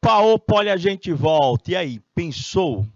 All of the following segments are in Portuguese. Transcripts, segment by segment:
Opa, opa, olha, a gente volta. E aí, pensou?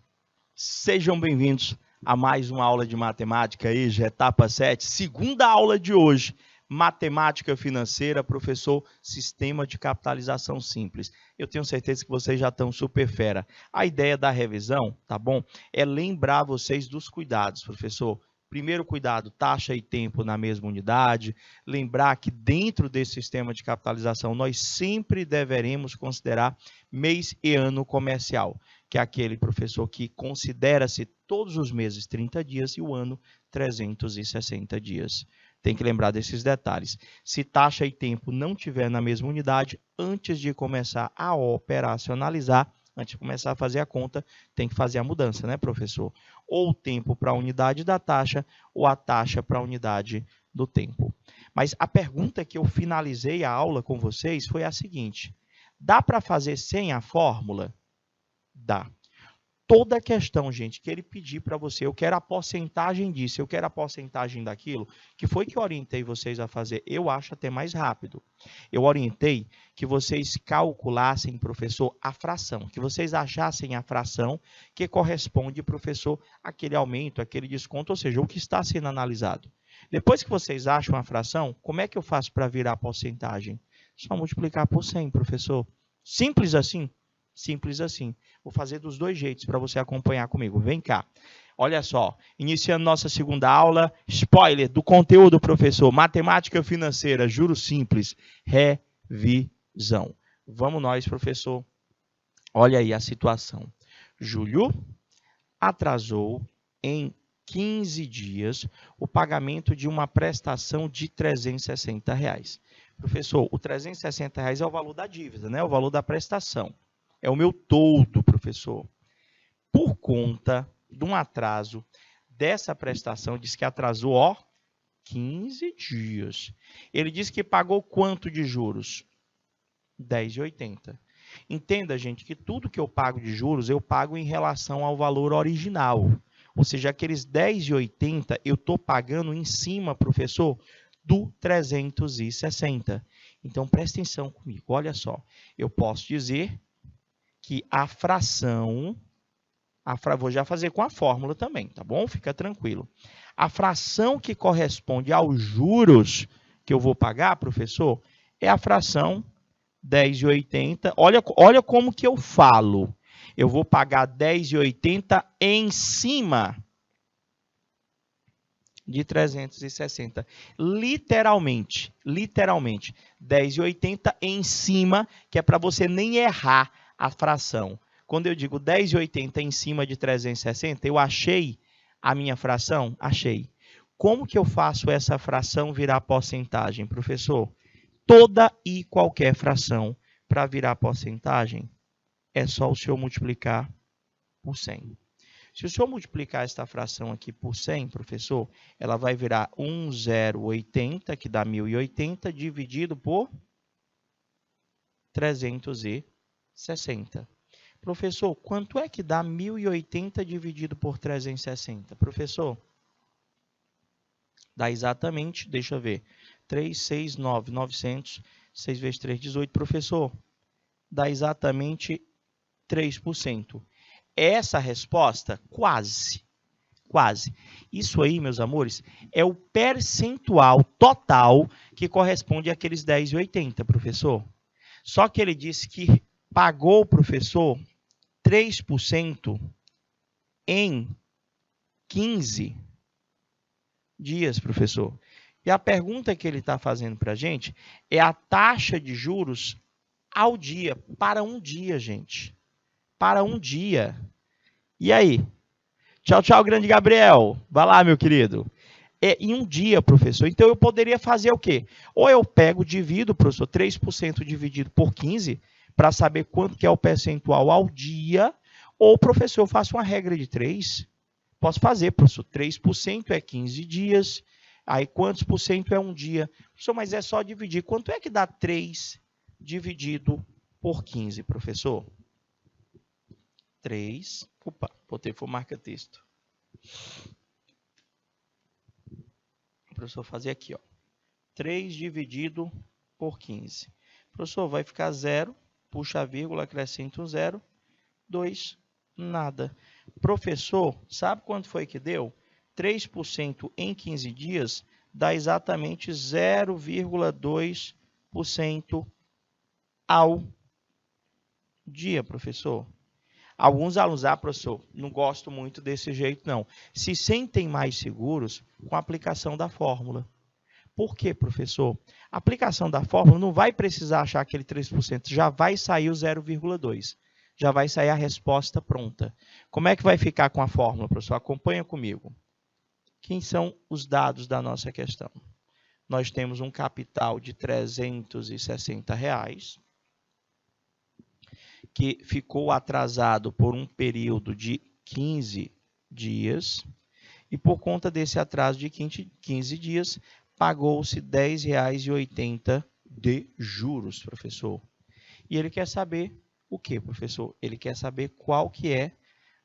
Sejam bem-vindos a mais uma aula de matemática aí, já etapa 7, segunda aula de hoje, matemática financeira, professor, sistema de capitalização simples. Eu tenho certeza que vocês já estão super fera. A ideia da revisão, tá bom? É lembrar vocês dos cuidados, professor. Primeiro cuidado, taxa e tempo na mesma unidade. Lembrar que dentro desse sistema de capitalização, nós sempre deveremos considerar mês e ano comercial, que é aquele professor que considera-se todos os meses 30 dias e o ano 360 dias. Tem que lembrar desses detalhes. Se taxa e tempo não tiver na mesma unidade, antes de começar a operacionalizar, antes de começar a fazer a conta, tem que fazer a mudança, né, professor? Ou o tempo para a unidade da taxa, ou a taxa para a unidade do tempo. Mas a pergunta que eu finalizei a aula com vocês foi a seguinte: dá para fazer sem a fórmula? Dá. Toda a questão, gente, que ele pedir para você, eu quero a porcentagem disso, eu quero a porcentagem daquilo, que foi que eu orientei vocês a fazer, eu acho até mais rápido. Eu orientei que vocês calculassem, professor, a fração, que vocês achassem a fração que corresponde, professor, àquele aumento, àquele desconto, ou seja, o que está sendo analisado. Depois que vocês acham a fração, como é que eu faço para virar a porcentagem? Só multiplicar por 100, professor. Simples assim? Simples assim. Vou fazer dos dois jeitos para você acompanhar comigo. Vem cá. Olha só, iniciando nossa segunda aula, spoiler do conteúdo, professor, matemática financeira, juros simples, revisão. Vamos nós, professor. Olha aí a situação. Júlio atrasou em 15 dias o pagamento de uma prestação de R$ 360. Professor, o R$ 360 é o valor da dívida, né? O valor da prestação. É o meu todo, professor. Por conta de um atraso dessa prestação, diz que atrasou, ó, 15 dias. Ele disse que pagou quanto de juros? R$ 10,80. Entenda, gente, que tudo que eu pago de juros, eu pago em relação ao valor original. Ou seja, aqueles R$ 10,80 eu estou pagando em cima, professor, do 360. Então, presta atenção comigo. Olha só, eu posso dizer que a fração, vou já fazer com a fórmula também, tá bom? Fica tranquilo. A fração que corresponde aos juros que eu vou pagar, professor, é a fração 10,80. Olha como que eu falo. Eu vou pagar 10,80 em cima de 360. Literalmente. 10,80 em cima, que é para você nem errar a fração. Quando eu digo 10,80 em cima de 360, eu achei a minha fração? Achei. Como que eu faço essa fração virar porcentagem, professor? Toda e qualquer fração para virar porcentagem é só o senhor multiplicar por 100. Se o senhor multiplicar esta fração aqui por 100, professor, ela vai virar 1,080, que dá 1.080, dividido por 360. Professor, quanto é que dá 1.080 dividido por 360? Professor, dá exatamente, deixa eu ver, 369, 900, 6 vezes 3, 18. Professor, dá exatamente 3%. Essa resposta, quase. Isso aí, meus amores, é o percentual total que corresponde àqueles 10,80, professor. Só que ele disse que pagou o professor 3% em 15 dias, professor. E a pergunta que ele está fazendo para a gente é a taxa de juros ao dia, para um dia, gente. Para um dia. E aí? Tchau, tchau, grande Gabriel. Vai lá, meu querido. Em um dia, professor. Então, eu poderia fazer o quê? Ou eu pego, divido, professor, 3% dividido por 15, para saber quanto que é o percentual ao dia, ou, professor, eu faço uma regra de 3. Posso fazer, professor. 3% é 15 dias. Aí, quantos por cento é um dia? Professor, mas é só dividir. Quanto é que dá 3 dividido por 15, professor? 3. Opa, botei for marca-texto. O professor fazer aqui, ó. 3 dividido por 15. Professor, vai ficar 0. puxa a vírgula, acrescenta um zero, 2, nada. Professor, sabe quanto foi que deu? 3% em 15 dias dá exatamente 0,2% ao dia, professor. Alguns alunos, professor, não gosto muito desse jeito, não. Se sentem mais seguros com a aplicação da fórmula. Por quê, professor? A aplicação da fórmula não vai precisar achar aquele 3%, já vai sair o 0,2%. Já vai sair a resposta pronta. Como é que vai ficar com a fórmula, professor? Acompanha comigo. Quem são os dados da nossa questão? Nós temos um capital de R$360, que ficou atrasado por um período de 15 dias, e por conta desse atraso de 15 dias, pagou-se R$10,80 de juros, professor. E ele quer saber o que, professor? Ele quer saber qual que é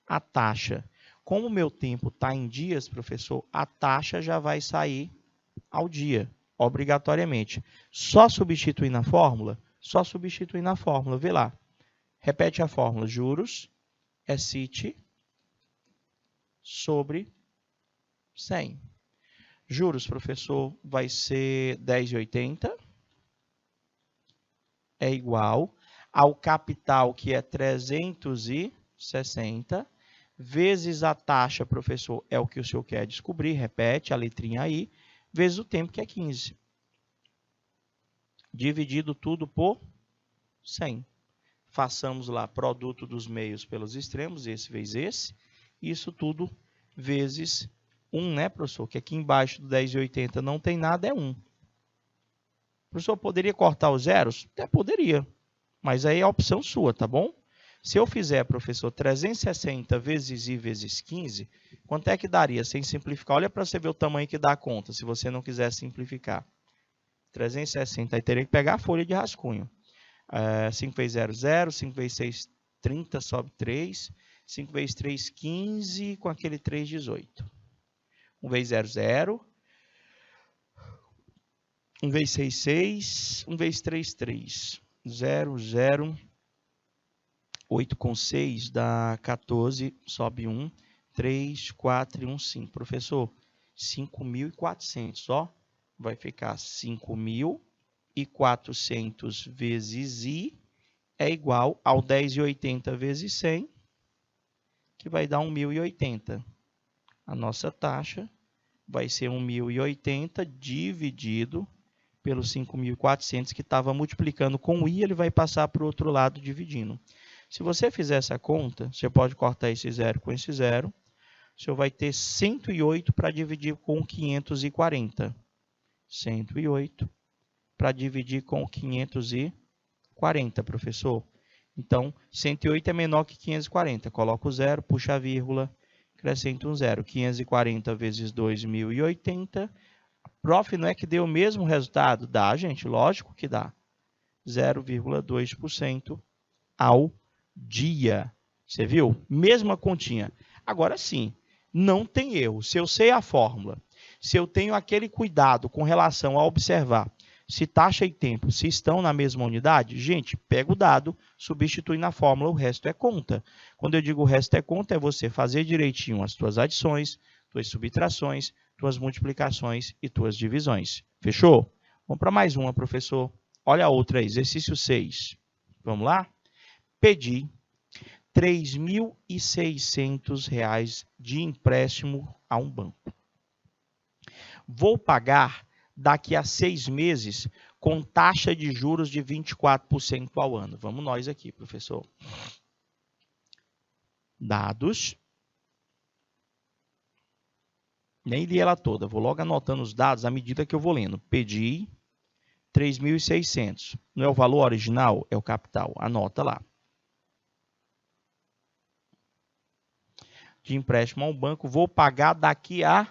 a taxa. Como o meu tempo está em dias, professor, a taxa já vai sair ao dia, obrigatoriamente. Só substituir na fórmula? Só substituir na fórmula, vê lá. Repete a fórmula, juros é CIT sobre 100. Juros, professor, vai ser 10,80, é igual ao capital, que é 360, vezes a taxa, professor, é o que o senhor quer descobrir, repete a letrinha aí, vezes o tempo, que é 15. Dividido tudo por 100. Façamos lá produto dos meios pelos extremos, esse vezes esse, isso tudo vezes 1, né, professor? Que aqui embaixo do 10,80 não tem nada, é 1. O professor poderia cortar os zeros? Até poderia, mas aí é a opção sua, tá bom? Se eu fizer, professor, 360 vezes I vezes 15, quanto é que daria sem simplificar? Olha para você ver o tamanho que dá a conta, se você não quiser simplificar. 360, aí teria que pegar a folha de rascunho. 5 vezes 0, 0. 5 vezes 6, 30, sobe 3. 5 vezes 3, 15, com aquele 3, 18. 1 vezes 0, 0. 1 vezes 6, 6. 1 vezes 3, 3. 0, 0. 8 com 6 dá 14, sobe 1. 3, 4 e 1, 5. Professor, 5.400, ó. Vai ficar 5.400 vezes I é igual ao 10,80 vezes 100, que vai dar 1.080. A nossa taxa vai ser 1.080 dividido pelos 5.400, que estava multiplicando com o I, ele vai passar para o outro lado dividindo. Se você fizer essa conta, você pode cortar esse zero com esse zero, o senhor vai ter 108 para dividir com 540. 108 para dividir com 540, professor. Então, 108 é menor que 540. Coloca o zero, puxa a vírgula, acrescenta um zero. 540 vezes 2.080. Prof, não é que deu o mesmo resultado? Dá, gente, lógico que dá. 0,2% ao dia. Você viu? Mesma continha. Agora sim, não tem erro. Se eu sei a fórmula, se eu tenho aquele cuidado com relação a observar se taxa e tempo se estão na mesma unidade, gente, pega o dado, substitui na fórmula, o resto é conta. Quando eu digo o resto é conta, é você fazer direitinho as tuas adições, tuas subtrações, tuas multiplicações e tuas divisões. Fechou? Vamos para mais uma, professor. Olha a outra aí, exercício 6. Vamos lá? Pedi R$ 3.600 de empréstimo a um banco. Vou pagar daqui a 6 meses com taxa de juros de 24% ao ano. Vamos nós aqui, professor. Dados. Nem li ela toda, vou logo anotando os dados à medida que eu vou lendo. Pedi 3.600. Não é o valor original? É o capital. Anota lá. De empréstimo a um banco, vou pagar daqui a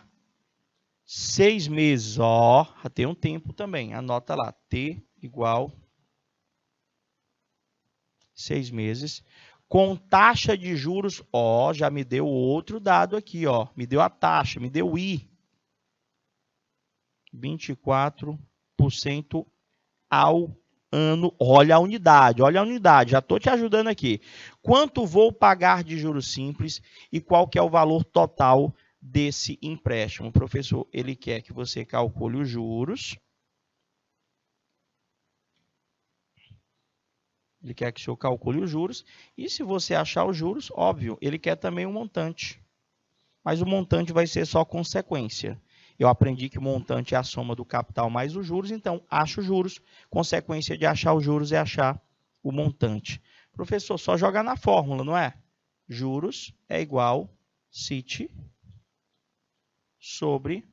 6 meses. Ó, já tem um tempo também. Anota lá. T igual 6 meses. Com taxa de juros, ó, já me deu outro dado aqui, ó. Me deu a taxa, me deu o I. 24% ao ano. Olha a unidade, já estou te ajudando aqui. Quanto vou pagar de juros simples e qual que é o valor total desse empréstimo? Professor, ele quer que você calcule os juros. Ele quer que o senhor calcule os juros. E se você achar os juros, óbvio, ele quer também um montante. Mas o montante vai ser só consequência. Eu aprendi que o montante é a soma do capital mais os juros, então acho os juros. Consequência de achar os juros é achar o montante. Professor, só jogar na fórmula, não é? Juros é igual CIT sobre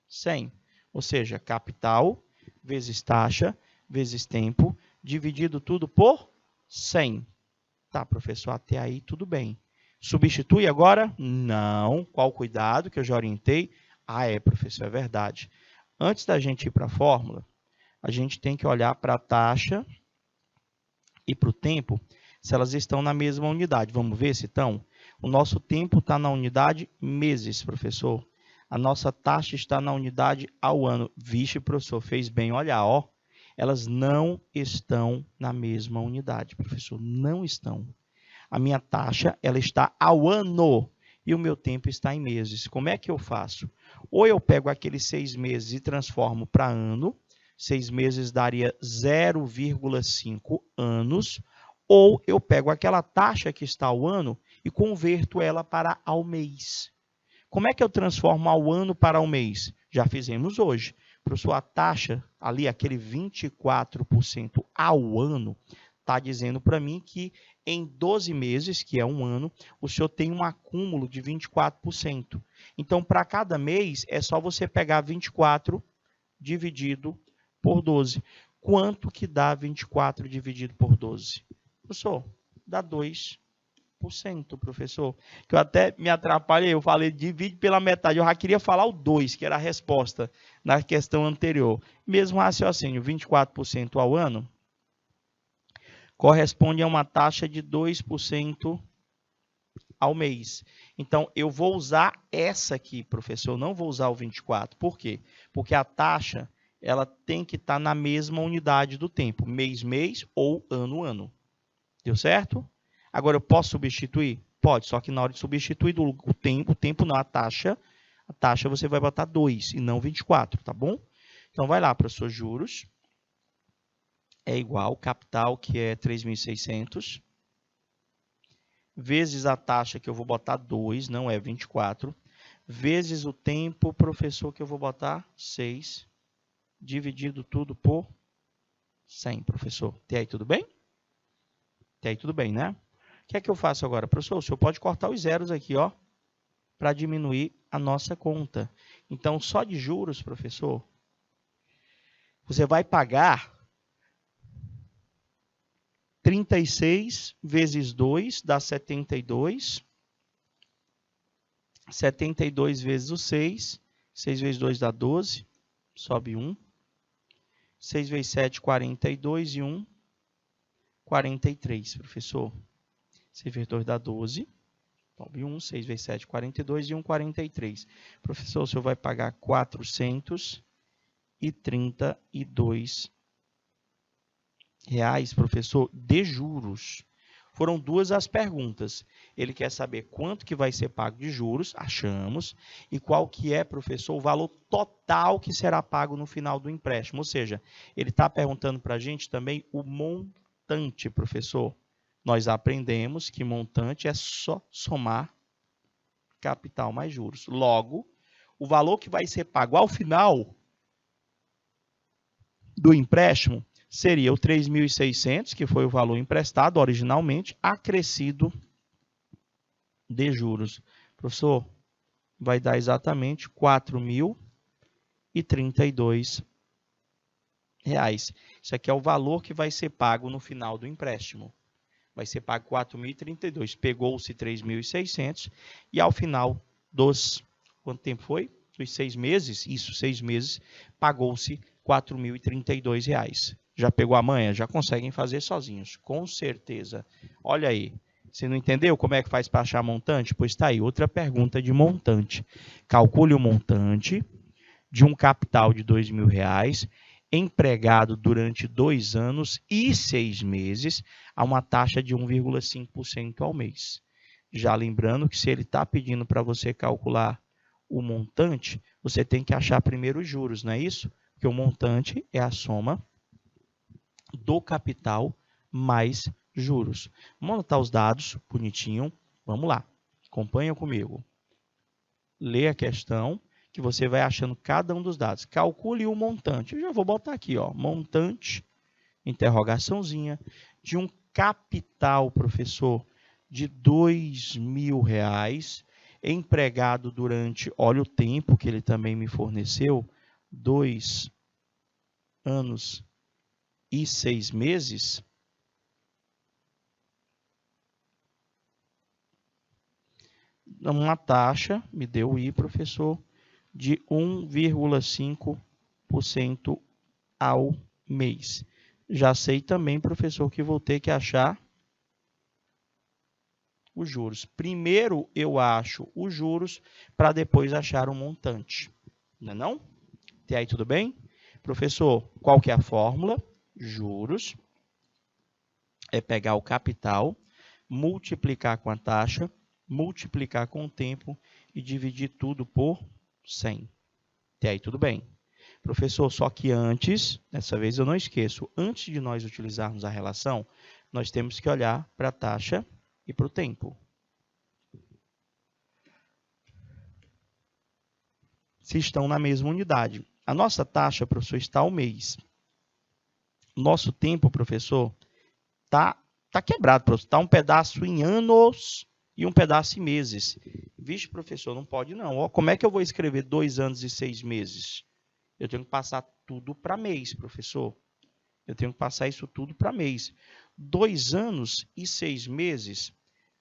100. Ou seja, capital vezes taxa vezes tempo, dividido tudo por 100. Tá, professor, até aí tudo bem. Substitui agora? Não. Qual cuidado que eu já orientei? Ah, professor, é verdade. Antes da gente ir para a fórmula, a gente tem que olhar para a taxa e para o tempo, se elas estão na mesma unidade. Vamos ver se estão? O nosso tempo está na unidade meses, professor. A nossa taxa está na unidade ao ano. Vixe, professor, fez bem olhar, ó. Elas não estão na mesma unidade, professor. Não estão. A minha taxa, ela está ao ano e o meu tempo está em meses. Como é que eu faço? Ou eu pego aqueles 6 meses e transformo para ano. 6 meses daria 0,5 anos. Ou eu pego aquela taxa que está ao ano e converto ela para ao mês. Como é que eu transformo ao ano para ao mês? Já fizemos hoje. Professor, a taxa ali, aquele 24% ao ano, está dizendo para mim que em 12 meses, que é um ano, o senhor tem um acúmulo de 24%. Então, para cada mês, é só você pegar 24 dividido por 12. Quanto que dá 24 dividido por 12? Professor, dá 2%, professor. Que eu até me atrapalhei, eu falei divide pela metade. Eu já queria falar o 2, que era a resposta na questão anterior. Mesmo raciocínio, 24% ao ano, corresponde a uma taxa de 2% ao mês. Então, eu vou usar essa aqui, professor, não vou usar o 24. Por quê? Porque a taxa, ela tem que estar na mesma unidade do tempo, mês, mês ou ano, ano. Deu certo? Agora, eu posso substituir? Pode, só que na hora de substituir o tempo não, a taxa você vai botar 2 e não 24, tá bom? Então, vai lá, professor, juros é igual capital, que é 3.600, vezes a taxa, que eu vou botar 2, não é 24, vezes o tempo, professor, que eu vou botar 6, dividido tudo por 100, professor. Até aí tudo bem? Até aí tudo bem, né? O que é que eu faço agora? Professor, o senhor pode cortar os zeros aqui, ó, para diminuir a nossa conta. Então, só de juros, professor, você vai pagar 36 vezes 2 dá 72. 72 vezes o 6. 6 vezes 2 dá 12. Sobe 1. 6 vezes 7, 42 e 1, 43, professor. 6 vezes 2 dá 12. Sobe 1, 6 vezes 7, 42 e 1, 43. Professor, o senhor vai pagar 432 reais, professor, de juros. Foram duas as perguntas. Ele quer saber quanto que vai ser pago de juros, achamos, e qual que é, professor, o valor total que será pago no final do empréstimo. Ou seja, ele está perguntando para a gente também o montante, professor. Nós aprendemos que montante é só somar capital mais juros. Logo, o valor que vai ser pago ao final do empréstimo seria o 3.600, que foi o valor emprestado originalmente, acrescido de juros. Professor, vai dar exatamente R$ 4.032. Isso aqui é o valor que vai ser pago no final do empréstimo. Vai ser pago R$ 4.032. Pegou-se 3.600 e ao final dos... Quanto tempo foi? Dos 6 meses? Isso, 6 meses, pagou-se R$ 4.032. Já pegou a manha? Já conseguem fazer sozinhos, com certeza. Olha aí, você não entendeu como é que faz para achar montante? Pois está aí, outra pergunta de montante. Calcule o montante de um capital de R$ 2.000 empregado durante 2 anos e 6 meses a uma taxa de 1,5% ao mês. Já lembrando que se ele está pedindo para você calcular o montante, você tem que achar primeiro os juros, não é isso? Porque o montante é a soma do capital mais juros. Vamos anotar os dados, bonitinho. Vamos lá, acompanha comigo. Lê a questão, que você vai achando cada um dos dados. Calcule o montante. Eu já vou botar aqui, ó, montante, interrogaçãozinha, de um capital, professor, de R$2.000, empregado durante, olha o tempo que ele também me forneceu, 2 anos e 6 meses. Uma taxa, me deu I, professor, de 1,5% ao mês. Já sei também, professor, que vou ter que achar os juros. Primeiro eu acho os juros para depois achar o montante. Não é não? Até aí tudo bem? Professor, qual que é a fórmula? Juros é pegar o capital, multiplicar com a taxa, multiplicar com o tempo e dividir tudo por 100. Até aí tudo bem. Professor, só que antes, dessa vez eu não esqueço, antes de nós utilizarmos a relação, nós temos que olhar para a taxa e para o tempo. Se estão na mesma unidade. A nossa taxa, professor, está ao mês. Nosso tempo, professor, está quebrado, professor. Está um pedaço em anos e um pedaço em meses. Vixe, professor, não pode não. Ó, como é que eu vou escrever 2 anos e 6 meses? Eu tenho que passar tudo para mês, professor. Eu tenho que passar isso tudo para mês. 2 anos e 6 meses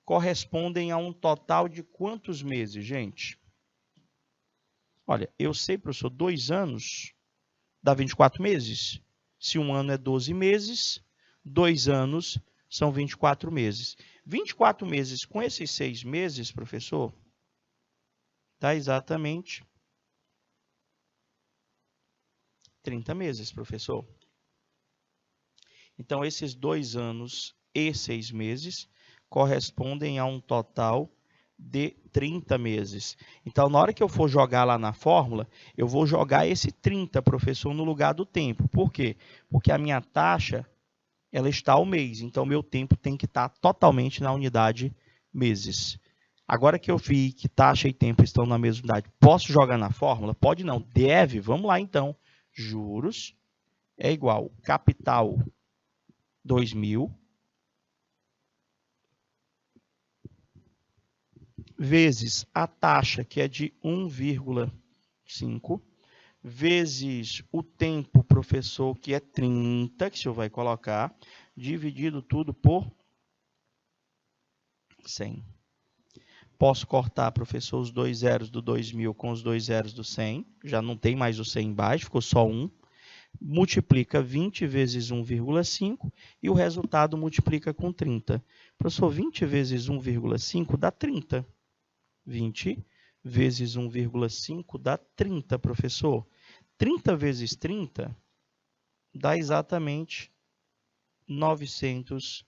correspondem a um total de quantos meses, gente? Olha, eu sei, professor, 2 anos dá 24 meses. Se um ano é 12 meses, 2 anos são 24 meses. 24 meses com esses 6 meses, professor, dá exatamente 30 meses, professor. Então, esses 2 anos e 6 meses correspondem a um total de 30 meses. Então, na hora que eu for jogar lá na fórmula, eu vou jogar esse 30, professor, no lugar do tempo. Por quê? Porque a minha taxa, ela está ao mês. Então, meu tempo tem que estar totalmente na unidade meses. Agora que eu vi que taxa e tempo estão na mesma unidade, posso jogar na fórmula? Pode não, deve. Vamos lá, então. Juros é igual capital 2.000 vezes a taxa, que é de 1,5, vezes o tempo, professor, que é 30, que o senhor vai colocar, dividido tudo por 100. Posso cortar, professor, os 2 zeros do 2.000 com os 2 zeros do 100. Já não tem mais o 100 embaixo, ficou só 1. Multiplica 20 vezes 1,5 e o resultado multiplica com 30. Professor, 20 vezes 1,5 dá 30. 20 vezes 1,5 dá 30, professor. 30 vezes 30 dá exatamente 900.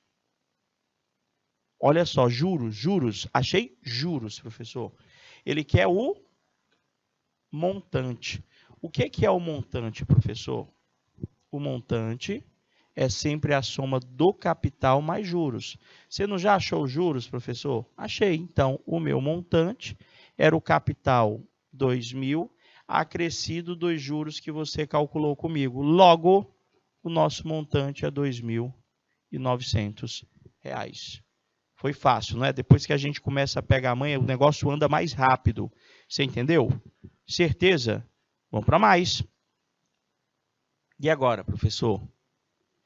Olha só, juros. Achei juros, professor. Ele quer o montante. O que é o montante, professor? O montante é sempre a soma do capital mais juros. Você não já achou os juros, professor? Achei. Então, o meu montante era o capital 2.000, acrescido dos juros que você calculou comigo. Logo, o nosso montante é R$ 2.900. Foi fácil, não é? Depois que a gente começa a pegar a manha, o negócio anda mais rápido. Você entendeu? Certeza? Vamos para mais. E agora, professor?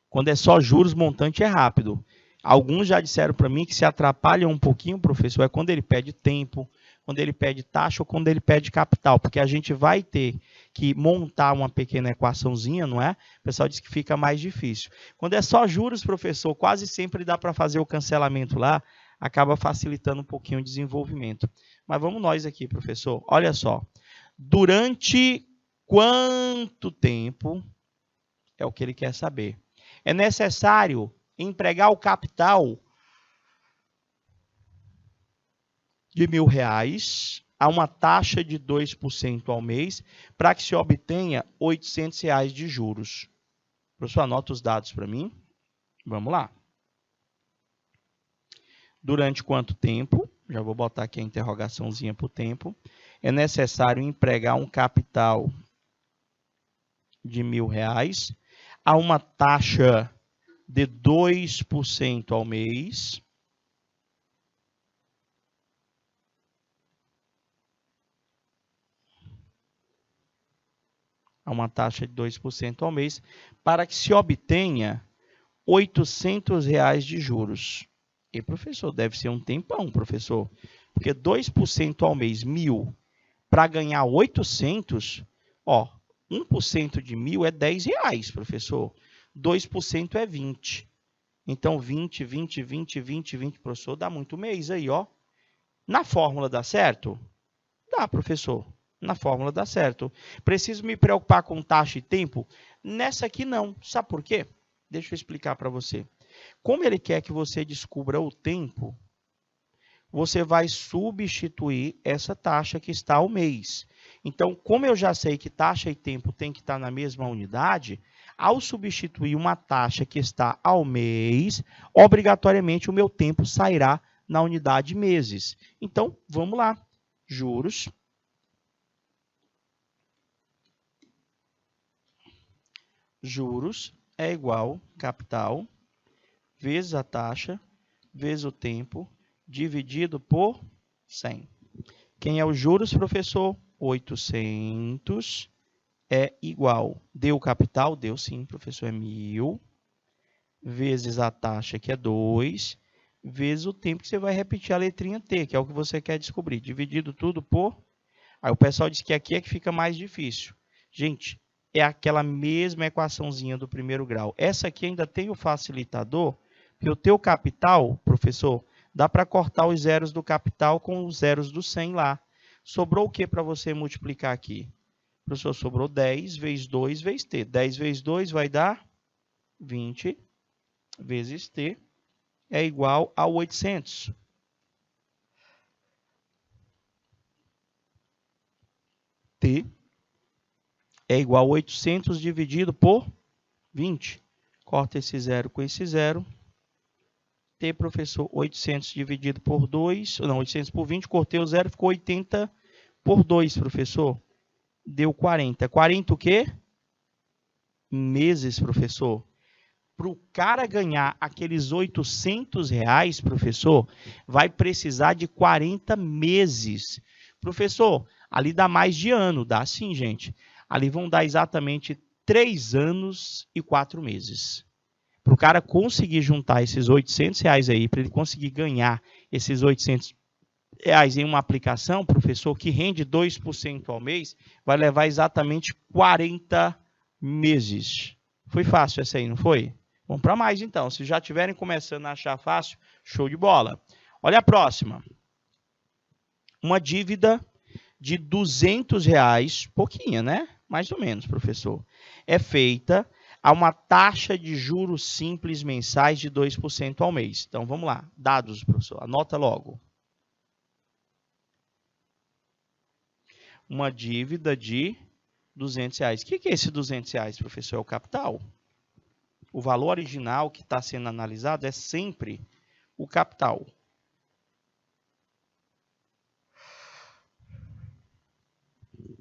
Quando é só juros, montante é rápido. Alguns já disseram para mim que se atrapalha um pouquinho, professor, é quando ele pede tempo, quando ele pede taxa ou quando ele pede capital, porque a gente vai ter que montar uma pequena equaçãozinha, não é? O pessoal diz que fica mais difícil. Quando é só juros, professor, quase sempre dá para fazer o cancelamento lá, acaba facilitando um pouquinho o desenvolvimento. Mas vamos nós aqui, professor. Olha só. Durante quanto tempo É o que ele quer saber. É necessário empregar o capital de R$1.000 a uma taxa de 2% ao mês para que se obtenha R$800 de juros. Professor, anota os dados para mim. Vamos lá. Durante quanto tempo? Já vou botar aqui a interrogaçãozinha para o tempo. É necessário empregar um capital de R$1.000 a uma taxa de 2% ao mês. A uma taxa de 2% ao mês, para que se obtenha R$800 de juros. E, professor, deve ser um tempão, professor. Porque 2% ao mês, 1.000, para ganhar 800, ó, 1% de 1.000 é R$10, professor. 2% é 20. Então, 20, 20, 20, 20, 20, professor, dá muito mês aí, ó. Na fórmula dá certo? Dá, professor. Na fórmula dá certo. Preciso me preocupar com taxa e tempo? Nessa aqui não. Sabe por quê? Deixa eu explicar para você. Como ele quer que você descubra o tempo, você vai substituir essa taxa que está ao mês. Então, como eu já sei que taxa e tempo tem que estar na mesma unidade, ao substituir uma taxa que está ao mês, obrigatoriamente o meu tempo sairá na unidade meses. Então, vamos lá. Juros. Juros é igual capital vezes a taxa vezes o tempo dividido por 100. Quem é os juros, professor? 800 é igual. Deu capital? Deu sim, professor, é 1.000. Vezes a taxa, que é 2. Vezes o tempo, que você vai repetir a letrinha T, que é o que você quer descobrir. Dividido tudo por... Aí o pessoal diz que aqui é que fica mais difícil. Gente, é aquela mesma equaçãozinha do primeiro grau. Essa aqui ainda tem o facilitador, porque o teu capital, professor, dá para cortar os zeros do capital com os zeros do 100 lá. Sobrou o que para você multiplicar aqui? Professor, sobrou 10 vezes 2 vezes T. 10 vezes 2 vai dar 20 vezes T é igual a 800. T é igual a 800 dividido por 20. Corta esse zero com esse zero. T, professor, 800 dividido por 2. Não, 800 por 20. Cortei o zero, ficou 80 por 2, professor. Deu 40. 40 o quê? Meses, professor. Para o cara ganhar aqueles R$800, professor, vai precisar de 40 meses. Professor, ali dá mais de ano. Dá sim, gente. Ali vão dar exatamente 3 anos e 4 meses. Para o cara conseguir juntar esses R$800 aí, para ele conseguir ganhar esses R$800 em uma aplicação, professor, que rende 2% ao mês, vai levar exatamente 40 meses. Foi fácil essa aí, não foi? Vamos para mais então. Se já estiverem começando a achar fácil, show de bola. Olha a próxima. Uma dívida de R$200, pouquinha, né? Mais ou menos, professor. É feita a uma taxa de juros simples mensais de 2% ao mês. Então, vamos lá. Dados, professor. Anota logo. Uma dívida de R$200. O que é esse R$200, professor? É o capital. O valor original que está sendo analisado é sempre o capital.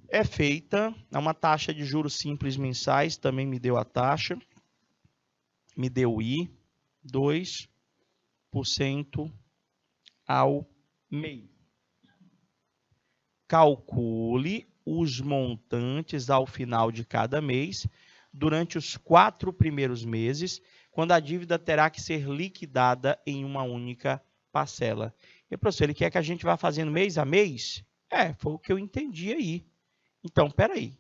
É feita a uma taxa de juros simples mensais, também me deu a taxa, me deu o I, 2% ao mês. Calcule os montantes ao final de cada mês, durante os 4 primeiros meses, quando a dívida terá que ser liquidada em uma única parcela. E, professor, ele quer que a gente vá fazendo mês a mês? Foi o que eu entendi aí. Então, espera aí.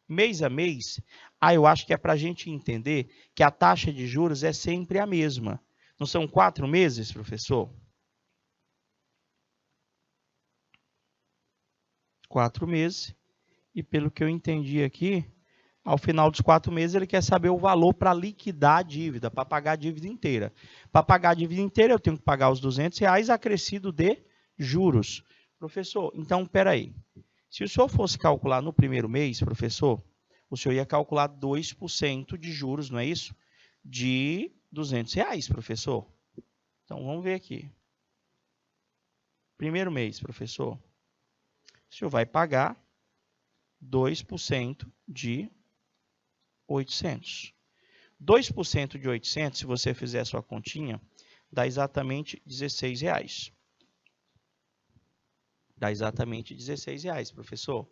Mês a mês, eu acho que é para a gente entender que a taxa de juros é sempre a mesma. Não são 4 meses, professor? 4 meses. E pelo que eu entendi aqui, Ao final dos 4 meses, ele quer saber o valor para liquidar a dívida, para pagar a dívida inteira. Para pagar a dívida inteira, eu tenho que pagar os R$200 acrescido de juros. Professor, então, espera aí. Se o senhor fosse calcular no primeiro mês, professor, o senhor ia calcular 2% de juros, não é isso? De R$200, professor. Então, vamos ver aqui. Primeiro mês, professor. O senhor vai pagar 2% de 800. 2% de 800, se você fizer a sua continha, dá exatamente R$16. Dá exatamente R$16, professor.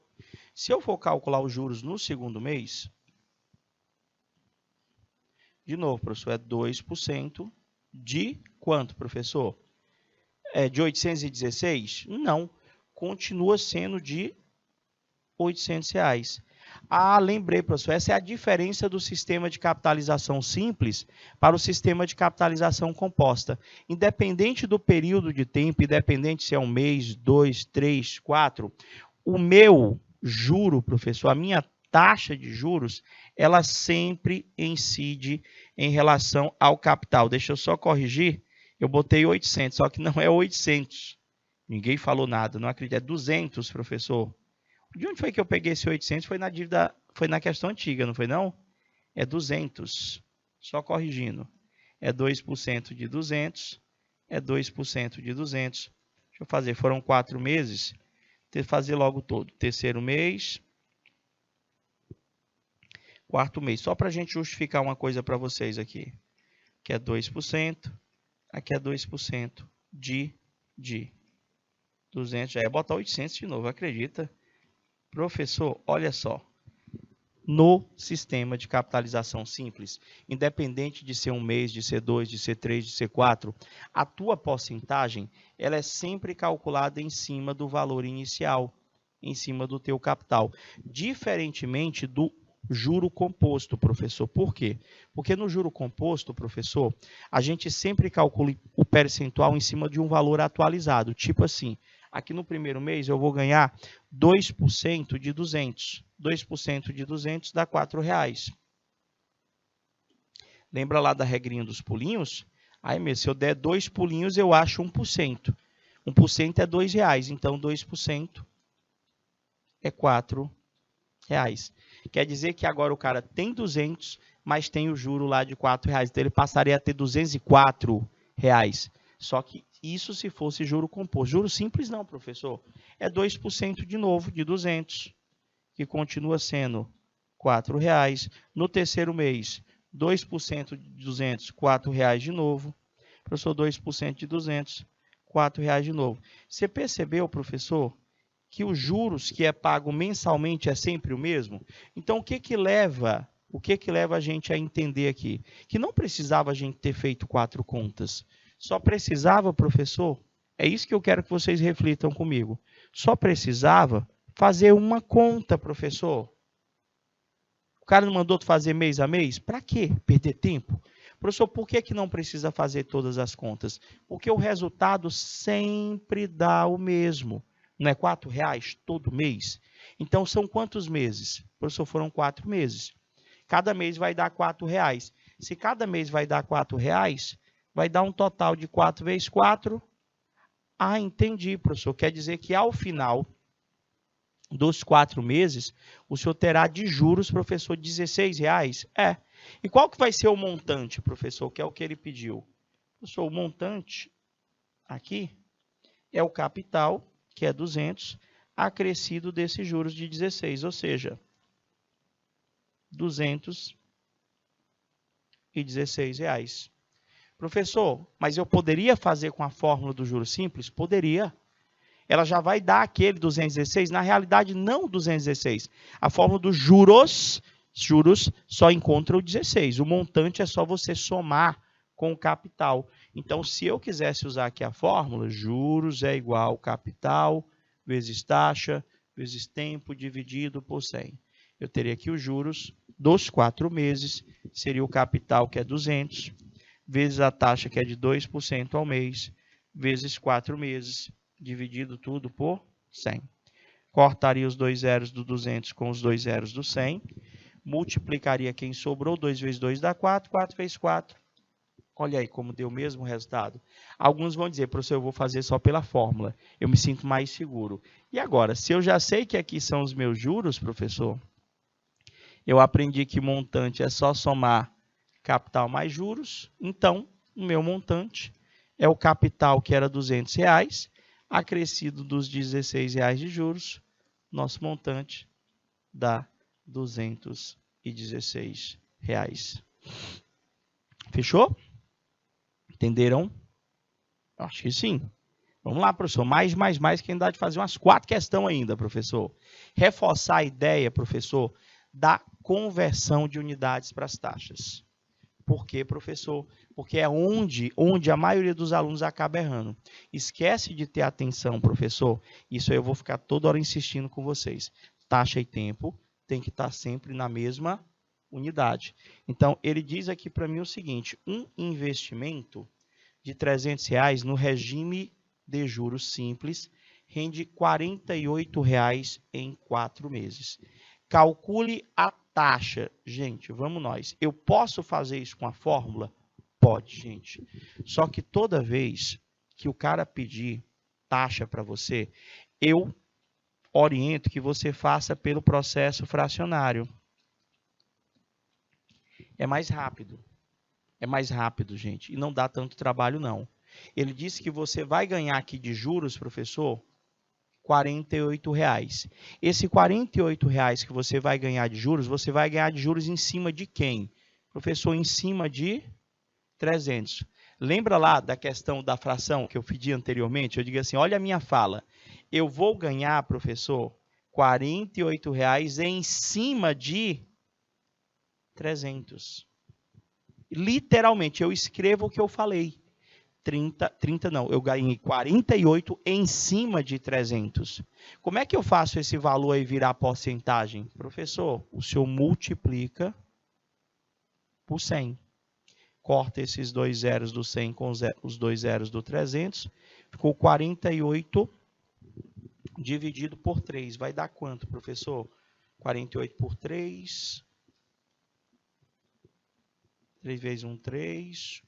Se eu for calcular os juros no segundo mês, de novo, professor, é 2% de quanto, professor? É de 816? Não, continua sendo de R$800. Ah, lembrei, professor, essa é a diferença do sistema de capitalização simples para o sistema de capitalização composta. Independente do período de tempo, independente se é um mês, 2, 3, 4, o meu juro, professor, a minha taxa de juros, ela sempre incide em relação ao capital. Deixa eu só corrigir, eu botei 800, só que não é 800. Ninguém falou nada, não acredito, é 200, professor. De onde foi que eu peguei esse 800? Foi na dívida, foi na questão antiga, não foi não? É 200. Só corrigindo. É 2% de 200. É 2% de 200. Deixa eu fazer, foram 4 meses. Vou fazer logo todo. Terceiro mês. Quarto mês. Só para a gente justificar uma coisa para vocês aqui. Aqui é 2%. Aqui é 2% de 200. Já ia botar 800 de novo, acredita? Professor, olha só, no sistema de capitalização simples, independente de ser um mês, de ser 2, de ser 3, de ser 4, a tua porcentagem ela é sempre calculada em cima do valor inicial, em cima do teu capital, diferentemente do juro composto, professor. Por quê? Porque no juro composto, professor, a gente sempre calcula o percentual em cima de um valor atualizado, tipo assim, aqui no primeiro mês eu vou ganhar 2% de 200. 2% de 200 dá R$4. Lembra lá da regrinha dos pulinhos? Aí mesmo, se eu der 2 pulinhos, eu acho 1%. 1% é R$2, então 2% é R$4. Quer dizer que agora o cara tem 200, mas tem o juro lá de R$4. Então ele passaria a ter R$204. Só que isso se fosse juro composto. Juro simples não, professor. É 2% de novo, de 200, que continua sendo R$4. No terceiro mês, 2% de 200, R$4 de novo. Professor, 2% de 200, R$4 de novo. Você percebeu, professor, que os juros que é pago mensalmente é sempre o mesmo? Então, o que leva a gente a entender aqui? Que não precisava a gente ter feito 4 contas. Só precisava, professor, é isso que eu quero que vocês reflitam comigo. Só precisava fazer uma conta, professor. O cara não mandou tu fazer mês a mês? Para quê? Perder tempo? Professor, por que não precisa fazer todas as contas? Porque o resultado sempre dá o mesmo. Não é R$4 todo mês? Então, são quantos meses? Professor, foram 4 meses. Cada mês vai dar R$4. Se cada mês vai dar R$4, vai dar um total de 4 vezes 4. Ah, entendi, professor. Quer dizer que ao final dos 4 meses, o senhor terá de juros, professor, R$16? É. E qual que vai ser o montante, professor, que é o que ele pediu? Professor, o montante aqui é o capital, que é 200, acrescido desses juros de 16, ou seja, R$216. Professor, mas eu poderia fazer com a fórmula do juro simples? Poderia. Ela já vai dar aquele 216, na realidade não 216. A fórmula dos juros só encontra o 16. O montante é só você somar com o capital. Então, se eu quisesse usar aqui a fórmula, juros é igual capital vezes taxa vezes tempo dividido por 100. Eu teria aqui os juros dos 4 meses, seria o capital, que é 200, vezes a taxa, que é de 2% ao mês, vezes 4 meses, dividido tudo por 100. Cortaria os 2 zeros do 200 com os 2 zeros do 100. multiplicaria quem sobrou, 2 vezes 2 dá 4, 4 vezes 4. Olha aí como deu o mesmo resultado. Alguns vão dizer, professor, eu vou fazer só pela fórmula. Eu me sinto mais seguro. E agora, se eu já sei que aqui são os meus juros, professor, eu aprendi que montante é só somar capital mais juros. Então, o meu montante é o capital que era R$200, acrescido dos R$16 de juros. Nosso montante dá R$216. Fechou? Entenderam? Acho que sim. Vamos lá, professor. Mais, que ainda dá de fazer umas 4 questões ainda, professor. Reforçar a ideia, professor, da conversão de unidades para as taxas. Por quê, professor? Porque é onde a maioria dos alunos acaba errando. Esquece de ter atenção, professor. Isso aí eu vou ficar toda hora insistindo com vocês. Taxa e tempo tem que estar sempre na mesma unidade. Então, ele diz aqui para mim o seguinte, um investimento de R$300 no regime de juros simples rende R$48 em 4 meses. Calcule a taxa. Gente, vamos nós. Eu posso fazer isso com a fórmula? Pode, gente. Só que toda vez que o cara pedir taxa para você, eu oriento que você faça pelo processo fracionário. É mais rápido. É mais rápido, gente. E não dá tanto trabalho, não. Ele disse que você vai ganhar aqui de juros, professor, R$48. Esse R$48 que você vai ganhar de juros, você vai ganhar de juros em cima de quem? Professor, em cima de 300. Lembra lá da questão da fração que eu pedi anteriormente? Eu digo assim, olha a minha fala. Eu vou ganhar, professor, R$48 em cima de 300. Literalmente, eu escrevo o que eu falei. 30 não, eu ganhei 48 em cima de 300. Como é que eu faço esse valor aí virar porcentagem? Professor, o senhor multiplica por 100. Corta esses 2 zeros do 100 com os 2 zeros do 300. Ficou 48 dividido por 3. Vai dar quanto, professor? 48 por 3. 3 vezes 1, 3.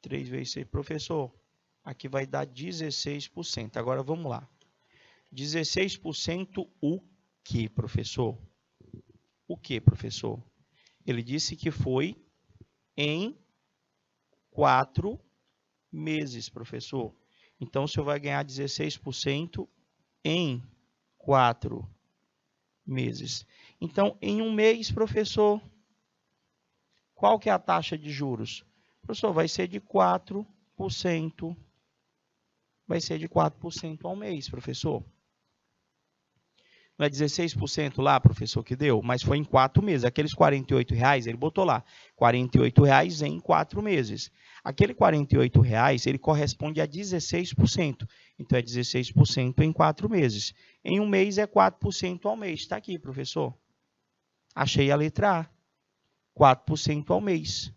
3 vezes 6. Professor, aqui vai dar 16%. Agora vamos lá. 16% o que, professor? O que, professor? Ele disse que foi em 4 meses, professor. Então, o senhor vai ganhar 16% em 4 meses. Então, em um mês, professor, qual que é a taxa de juros? Professor, vai ser de 4%. Vai ser de 4% ao mês, professor. Não é 16% lá, professor, que deu? Mas foi em 4 meses. Aqueles R$48, ele botou lá. R$48 em 4 meses. Aquele R$48, ele corresponde a 16%. Então, é 16% em 4 meses. Em um mês, é 4% ao mês. Está aqui, professor. Achei a letra A. 4% ao mês.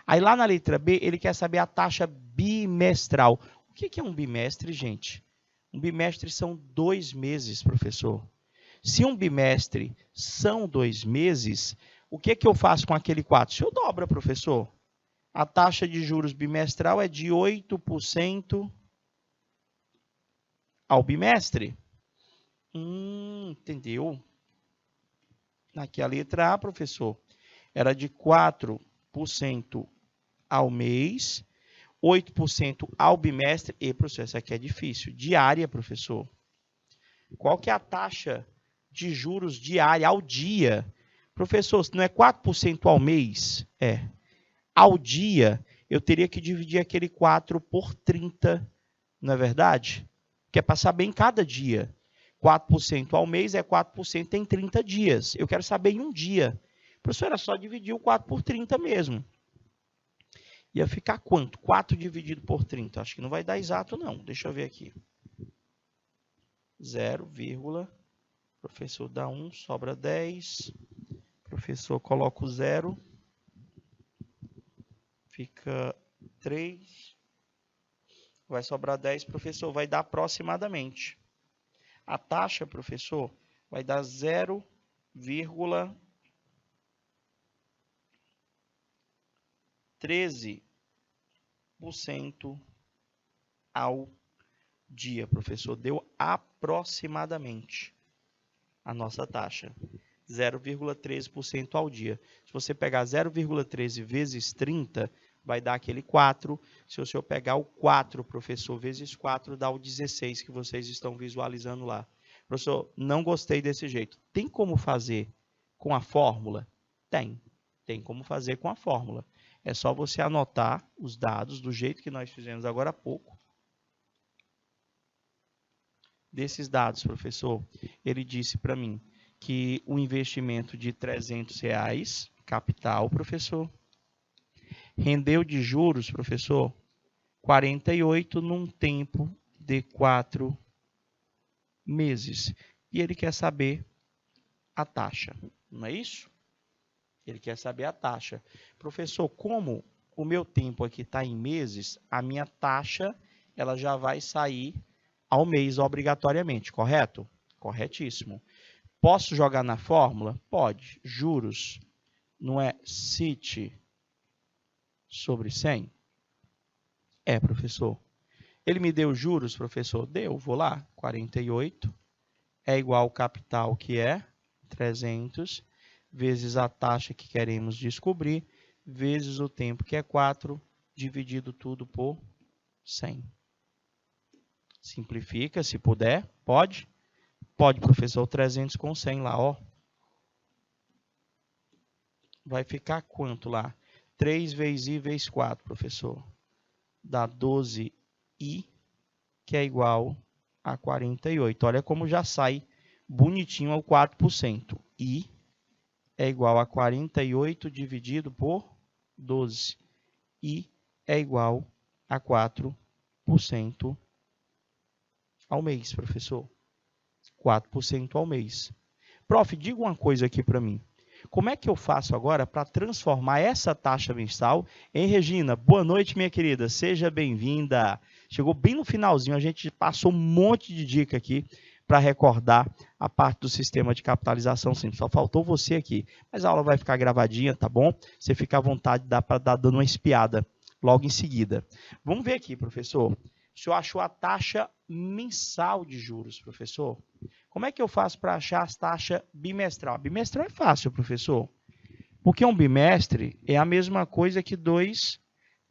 Aí lá na letra B, ele quer saber a taxa bimestral. O que é um bimestre, gente? Um bimestre são 2 meses, professor. Se um bimestre são 2 meses, o que eu faço com aquele 4? Se eu dobra, professor. A taxa de juros bimestral é de 8% ao bimestre. Entendeu? Aqui a letra A, professor, era de 4% ao mês, 8% ao bimestre. E, professor, essa aqui é difícil. Diária, professor. Qual que é a taxa de juros diária ao dia? Professor, se não é 4% ao mês, ao dia, eu teria que dividir aquele 4 por 30, não é verdade? Que é passar bem cada dia. 4% ao mês é 4% em 30 dias. Eu quero saber em um dia. Professor, era só dividir o 4 por 30 mesmo. Ia ficar quanto? 4 dividido por 30. Acho que não vai dar exato, não. Deixa eu ver aqui. 0, professor dá 1, sobra 10. Professor coloca o 0. Fica 3. Vai sobrar 10. Professor, vai dar aproximadamente. A taxa, professor, vai dar 0,4 13% ao dia, professor. Deu aproximadamente a nossa taxa. 0,13% ao dia. Se você pegar 0,13 vezes 30, vai dar aquele 4. Se o senhor pegar o 4, professor, vezes 4, dá o 16 que vocês estão visualizando lá. Professor, não gostei desse jeito. Tem como fazer com a fórmula? Tem. Tem como fazer com a fórmula. É só você anotar os dados do jeito que nós fizemos agora há pouco. Desses dados, professor, ele disse para mim que o investimento de R$300, capital, professor, rendeu de juros, professor, 48 num tempo de 4 meses. E ele quer saber a taxa, não é isso? Ele quer saber a taxa. Professor, como o meu tempo aqui está em meses, a minha taxa ela já vai sair ao mês obrigatoriamente, correto? Corretíssimo. Posso jogar na fórmula? Pode. Juros não é CIT sobre 100? É, professor. Ele me deu juros, professor? Deu. Vou lá. 48 é igual ao capital, que é 300, vezes a taxa que queremos descobrir, vezes o tempo, que é 4, dividido tudo por 100. Simplifica, se puder. Pode? Pode, professor. 300 com 100 lá, ó. Vai ficar quanto lá? 3 vezes I vezes 4, professor. Dá 12I, que é igual a 48. Olha como já sai bonitinho ao 4%. I é igual a 48 dividido por 12. I é igual a 4% ao mês, professor. 4% ao mês. Prof, diga uma coisa aqui para mim. Como é que eu faço agora para transformar essa taxa mensal em Regina? Boa noite, minha querida. Seja bem-vinda. Chegou bem no finalzinho. A gente passou um monte de dica aqui para recordar a parte do sistema de capitalização simples. Só faltou você aqui. Mas a aula vai ficar gravadinha, tá bom? Você fica à vontade, dá para dar dando uma espiada logo em seguida. Vamos ver aqui, professor. O senhor achou a taxa mensal de juros, professor? Como é que eu faço para achar as taxas bimestral? Bimestral é fácil, professor. Porque um bimestre é a mesma coisa que 2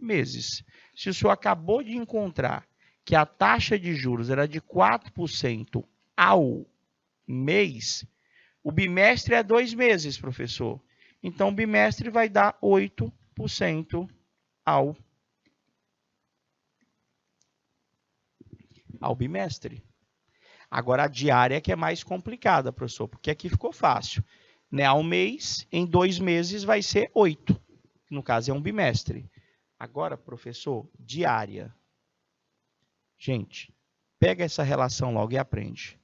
meses. Se o senhor acabou de encontrar que a taxa de juros era de 4% ao mês, o bimestre é 2 meses, professor. Então, o bimestre vai dar 8% ao bimestre. Agora, a diária que é mais complicada, professor, porque aqui ficou fácil. Né? Ao mês, em 2 meses, vai ser 8. No caso, é um bimestre. Agora, professor, diária. Gente, pega essa relação logo e aprende.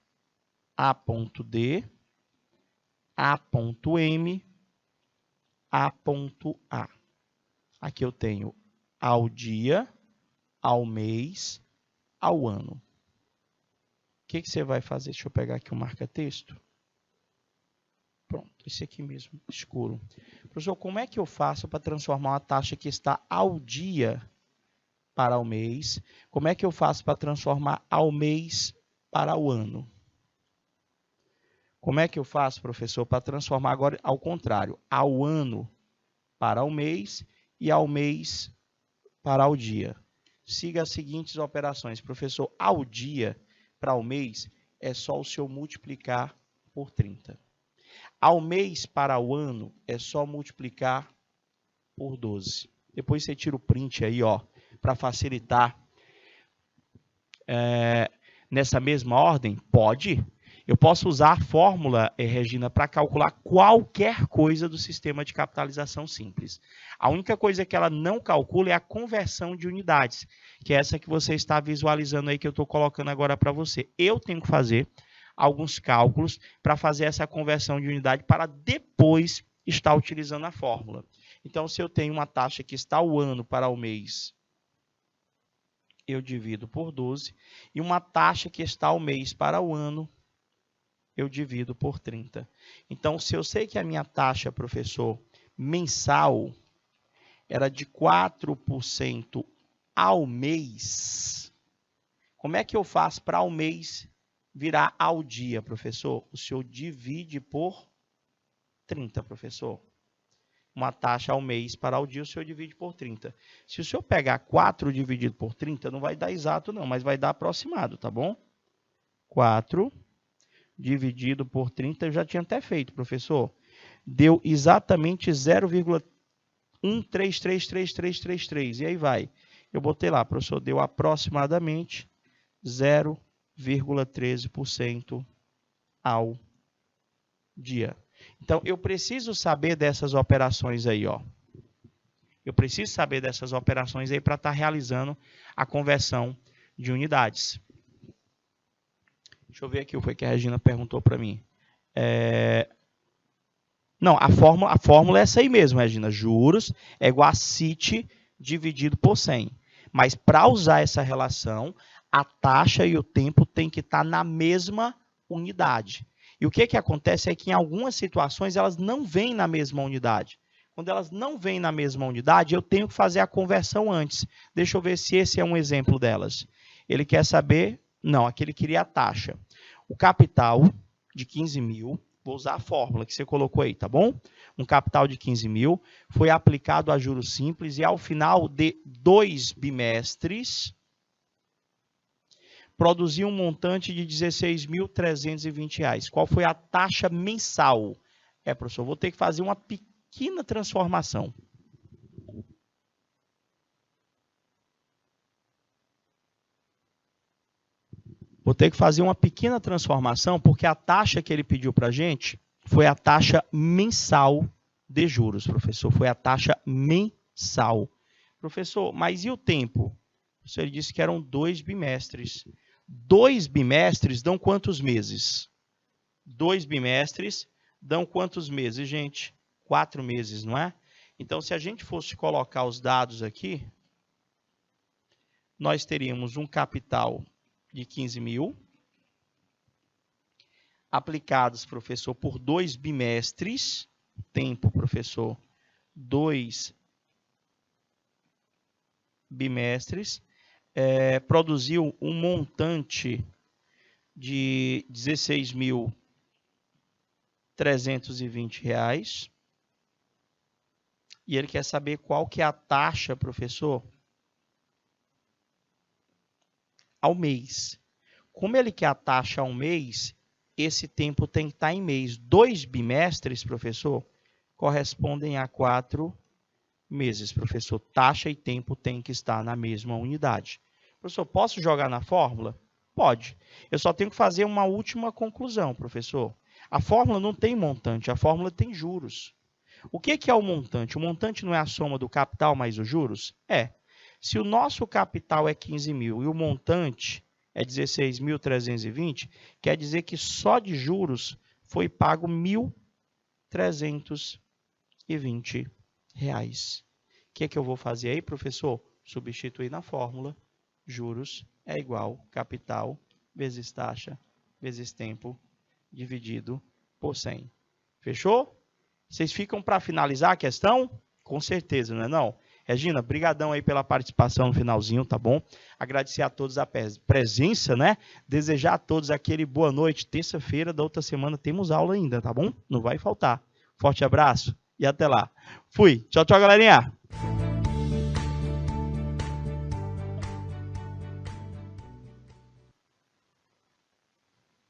A.D, A.M, A.A. Aqui eu tenho ao dia, ao mês, ao ano. O que você vai fazer? Deixa eu pegar aqui o marca-texto. Pronto, esse aqui mesmo, escuro. Professor, como é que eu faço para transformar uma taxa que está ao dia para o mês? Como é que eu faço para transformar ao mês para o ano? Como é que eu faço, professor, para transformar agora ao contrário, ao ano para o mês e ao mês para o dia? Siga as seguintes operações. Professor, ao dia para o mês é só o senhor multiplicar por 30. Ao mês para o ano é só multiplicar por 12. Depois você tira o print aí, ó, para facilitar. Nessa mesma ordem? Pode. Eu posso usar a fórmula, Regina, para calcular qualquer coisa do sistema de capitalização simples. A única coisa que ela não calcula é a conversão de unidades, que é essa que você está visualizando aí, que eu estou colocando agora para você. Eu tenho que fazer alguns cálculos para fazer essa conversão de unidade para depois estar utilizando a fórmula. Então, se eu tenho uma taxa que está o ano para o mês, eu divido por 12, e uma taxa que está o mês para o ano, eu divido por 30. Então, se eu sei que a minha taxa, professor, mensal era de 4% ao mês, como é que eu faço para ao mês virar ao dia, professor? O senhor divide por 30, professor. Uma taxa ao mês para ao dia, o senhor divide por 30. Se o senhor pegar 4 dividido por 30, não vai dar exato não, mas vai dar aproximado, tá bom? 4 dividido por 30, eu já tinha até feito, professor. Deu exatamente 0,133333. E aí vai. Eu botei lá, professor, deu aproximadamente 0,13% ao dia. Então, eu preciso saber dessas operações aí, ó. Eu preciso saber dessas operações aí para estar realizando a conversão de unidades. Deixa eu ver aqui o que a Regina perguntou para mim. Não, a fórmula é essa aí mesmo, Regina. Juros é igual a CIT dividido por 100. Mas para usar essa relação, a taxa e o tempo tem que estar na mesma unidade. E o que acontece é que em algumas situações elas não vêm na mesma unidade. Quando elas não vêm na mesma unidade, eu tenho que fazer a conversão antes. Deixa eu ver se esse é um exemplo delas. Ele quer saber... Não, aqui ele queria a taxa. O capital de 15 mil, vou usar a fórmula que você colocou aí, tá bom? Um capital de 15 mil foi aplicado a juros simples e ao final de 2 bimestres, produziu um montante de R$ 16.320. Qual foi a taxa mensal? Professor, vou ter que fazer uma pequena transformação. Vou ter que fazer uma pequena transformação, porque a taxa que ele pediu para a gente foi a taxa mensal de juros, professor. Foi a taxa mensal. Professor, mas e o tempo? Ele disse que eram 2 bimestres. 2 bimestres dão quantos meses? 2 bimestres dão quantos meses, gente? 4 meses, não é? Então, se a gente fosse colocar os dados aqui, nós teríamos um capital de 15 mil, aplicados, professor, por 2 bimestres, tempo, professor, 2 bimestres, produziu um montante de R$ 16.320, e ele quer saber qual que é a taxa, professor, ao mês. Como ele quer a taxa ao mês, esse tempo tem que estar em mês. 2 bimestres, professor, correspondem a 4 meses, professor. Taxa e tempo tem que estar na mesma unidade. Professor, posso jogar na fórmula? Pode. Eu só tenho que fazer uma última conclusão, professor. A fórmula não tem montante, a fórmula tem juros. O que é o montante? O montante não é a soma do capital mais os juros? Se o nosso capital é 15 mil e o montante é 16.320, quer dizer que só de juros foi pago R$ 1.320. O que eu vou fazer aí, professor? Substituir na fórmula. Juros é igual capital vezes taxa vezes tempo dividido por 100. Fechou? Vocês ficam para finalizar a questão? Com certeza, não é não? Regina, brigadão aí pela participação no finalzinho, tá bom? Agradecer a todos a presença, né? Desejar a todos aquele boa noite. Terça-feira da outra semana temos aula ainda, tá bom? Não vai faltar. Forte abraço e até lá. Fui. Tchau, tchau, galerinha.